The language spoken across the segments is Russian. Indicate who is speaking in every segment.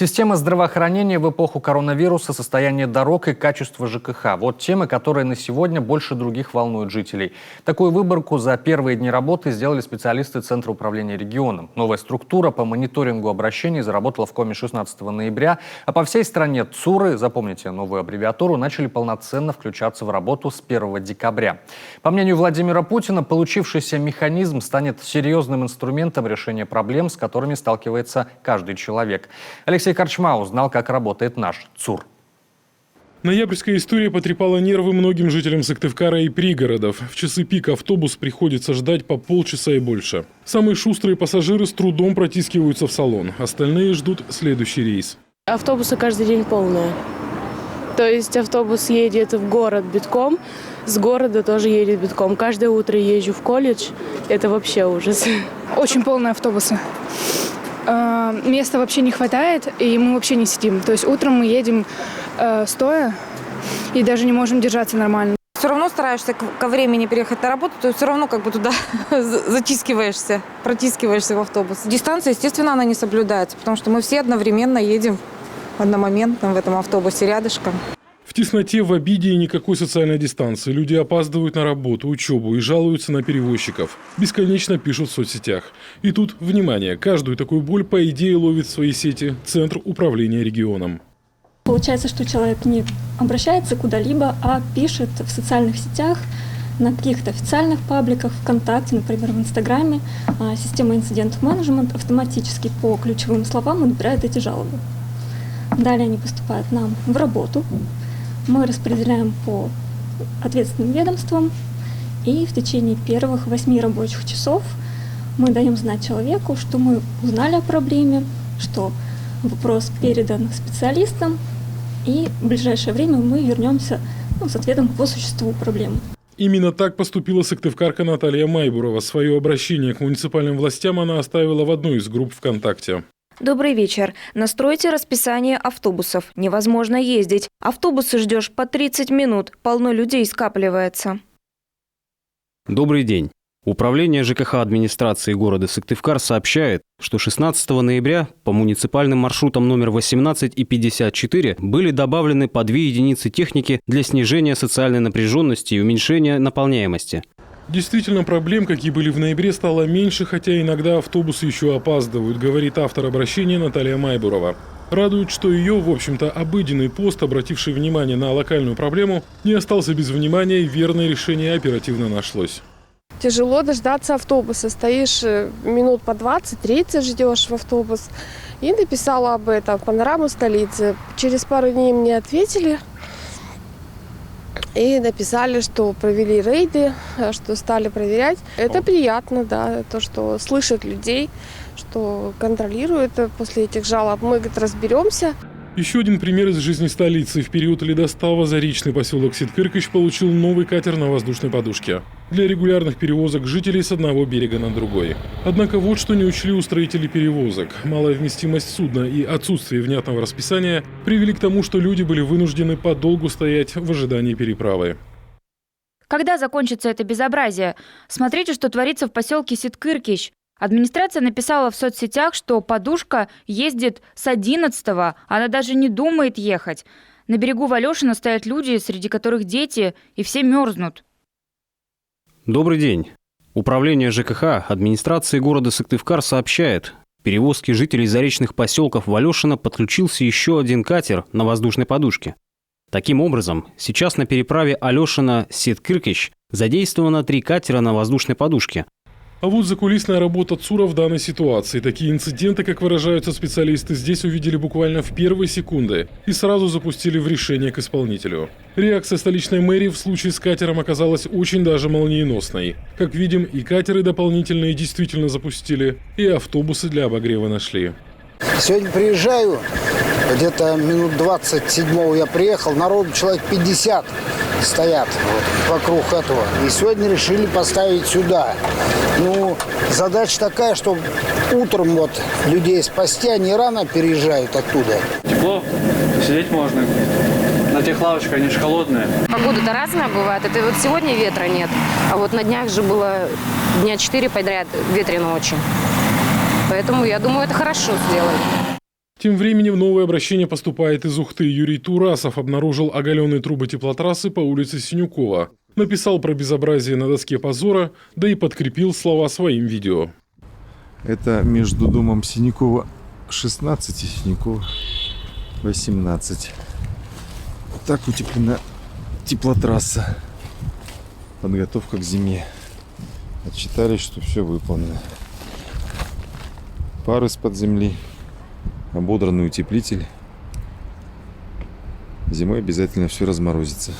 Speaker 1: Система здравоохранения в эпоху коронавируса, состояние дорог и качество ЖКХ. Вот темы, которые на сегодня больше других волнуют жителей. Такую выборку за первые дни работы сделали специалисты Центра управления регионом. Новая структура по мониторингу обращений заработала в Коми 16 ноября. А по всей стране ЦУРы, запомните новую аббревиатуру, начали полноценно включаться в работу с 1 декабря. По мнению Владимира Путина, получившийся механизм станет серьезным инструментом решения проблем, с которыми сталкивается каждый человек. Алексей Корчма узнал, как работает наш ЦУР.
Speaker 2: Ноябрьская история потрепала нервы многим жителям Сыктывкара и пригородов. В часы пик автобус приходится ждать по полчаса и больше. Самые шустрые пассажиры с трудом протискиваются в салон. Остальные ждут следующий рейс.
Speaker 3: Автобусы каждый день полные. То есть автобус едет в город битком, с города тоже едет битком. Каждое утро езжу в колледж. Это вообще ужас.
Speaker 4: Очень полные автобусы. Места вообще не хватает, и мы вообще не сидим. То есть утром мы едем стоя и даже не можем держаться нормально.
Speaker 5: Все равно стараешься ко времени переехать на работу, то все равно как бы туда затискиваешься, протискиваешься в автобус. Дистанция, естественно, она не соблюдается, потому что мы все одновременно едем одномоментно в этом автобусе рядышком.
Speaker 2: В тесноте, в обиде и никакой социальной дистанции. Люди опаздывают на работу, учебу и жалуются на перевозчиков. Бесконечно пишут в соцсетях. И тут, внимание, каждую такую боль, по идее, ловит в свои сети Центр управления регионом.
Speaker 6: Получается, что человек не обращается куда-либо, а пишет в социальных сетях, на каких-то официальных пабликах, ВКонтакте, например, в Инстаграме. Система инцидент-менеджмент автоматически по ключевым словам отбирает эти жалобы. Далее они поступают нам в работу. Мы распределяем по ответственным ведомствам, и в течение первых 8 рабочих часов мы даем знать человеку, что мы узнали о проблеме, что вопрос передан специалистам, и в ближайшее время мы вернемся с ответом по существу проблемы.
Speaker 2: Именно так поступила сыктывкарка Наталья Майбурова. Свое обращение к муниципальным властям она оставила в одной из групп ВКонтакте.
Speaker 7: Добрый вечер. Настройте расписание автобусов. Невозможно ездить. Автобусы ждешь по 30 минут. Полно людей скапливается.
Speaker 8: Добрый день. Управление ЖКХ администрации города Сыктывкар сообщает, что 16 ноября по муниципальным маршрутам номер 18 и 54 были добавлены по 2 единицы техники для снижения социальной напряженности и уменьшения наполняемости.
Speaker 2: Действительно, проблем, какие были в ноябре, стало меньше, хотя иногда автобусы еще опаздывают, говорит автор обращения Наталья Майбурова. Радует, что ее, в общем-то, обыденный пост, обративший внимание на локальную проблему, не остался без внимания, и верное решение оперативно нашлось.
Speaker 3: Тяжело дождаться автобуса. Стоишь минут по 20-30, ждешь в автобус. И написала об этом в «Панораму столицы». Через пару дней мне ответили. И написали, что провели рейды, что стали проверять. Это приятно, да, то, что слышат людей, что контролируют после этих жалоб. Мы, говорит, разберемся.
Speaker 2: Еще один пример из жизни столицы. В период ледостава заречный поселок Сидкыркыч получил новый катер на воздушной подушке для регулярных перевозок жителей с одного берега на другой. Однако вот что не учли устроители перевозок. Малая вместимость судна и отсутствие внятного расписания привели к тому, что люди были вынуждены подолгу стоять в ожидании переправы.
Speaker 9: Когда закончится это безобразие? Смотрите, что творится в поселке Сидкыркыч. Администрация написала в соцсетях, что подушка ездит с 11-го, она даже не думает ехать. На берегу Валешина стоят люди, среди которых дети, и все мерзнут.
Speaker 8: Добрый день. Управление ЖКХ администрации города Сыктывкар сообщает, в перевозке жителей заречных поселков Валешина подключился еще один катер на воздушной подушке. Таким образом, сейчас на переправе Алешина-Сидкыркыч задействовано 3 катера на воздушной подушке.
Speaker 2: А вот закулисная работа ЦУРа в данной ситуации. Такие инциденты, как выражаются специалисты, здесь увидели буквально в первые секунды и сразу запустили в решение к исполнителю. Реакция столичной мэрии в случае с катером оказалась очень даже молниеносной. Как видим, и катеры дополнительные действительно запустили, и автобусы для обогрева нашли.
Speaker 10: Сегодня приезжаю, где-то минут 27 я приехал, народу человек 50 стоят вокруг этого. И сегодня решили поставить сюда. Ну, задача такая, что утром вот людей спасти, они рано переезжают оттуда.
Speaker 11: Тепло, сидеть можно. На тех лавочках, они же холодные.
Speaker 5: Погода-то разная бывает. Это вот сегодня ветра нет, а вот на днях же было дня 4 подряд ветрено очень. Поэтому, я думаю, это хорошо сделали.
Speaker 2: Тем временем новое обращение поступает из Ухты. Юрий Турасов обнаружил оголенные трубы теплотрассы по улице Синюкова. Написал про безобразие на доске позора, да и подкрепил слова своим видео.
Speaker 12: Это между домом Синякова 16 и Синякова 18. Так утеплена теплотрасса. Подготовка к зиме. Отчитались, что все выполнено. Пар из-под земли. Ободранный утеплитель. Зимой обязательно все разморозится.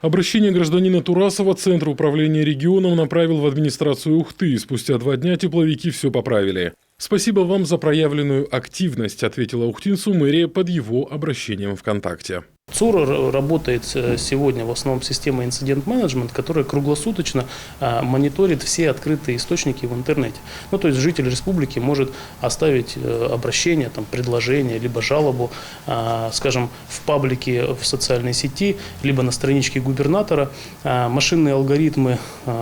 Speaker 2: Обращение гражданина Турасова Центр управления регионом направил в администрацию Ухты. Спустя 2 дня тепловики все поправили. «Спасибо вам за проявленную активность», ответила ухтинцу мэрия под его обращением ВКонтакте.
Speaker 13: ЦУР работает сегодня в основном система инцидент-менеджмент, которая круглосуточно мониторит все открытые источники в интернете. Ну, то есть житель республики может оставить обращение, там, предложение, либо жалобу, скажем, в паблике в социальной сети, либо на страничке губернатора. Машинные алгоритмы,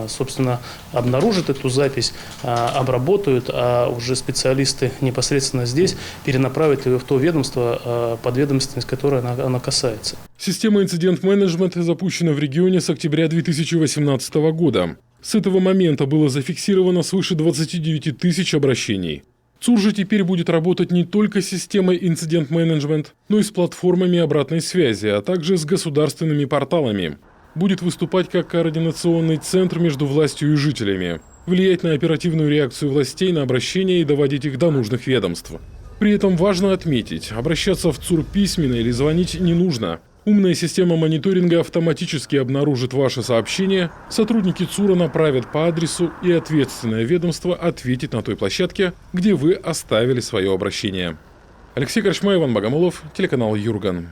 Speaker 13: собственно, обнаружат эту запись, обработают, а уже специалисты непосредственно здесь перенаправят ее в то ведомство, подведомственность, которое она касается.
Speaker 2: Система инцидент-менеджмента запущена в регионе с октября 2018 года. С этого момента было зафиксировано свыше 29 тысяч обращений. ЦУР же теперь будет работать не только с системой инцидент-менеджмент, но и с платформами обратной связи, а также с государственными порталами. Будет выступать как координационный центр между властью и жителями, влиять на оперативную реакцию властей на обращения и доводить их до нужных ведомств. При этом важно отметить, обращаться в ЦУР письменно или звонить не нужно. Умная система мониторинга автоматически обнаружит ваше сообщение, сотрудники ЦУРа направят по адресу, и ответственное ведомство ответит на той площадке, где вы оставили свое обращение. Алексей Корчма, Иван Богомолов, телеканал Юрган.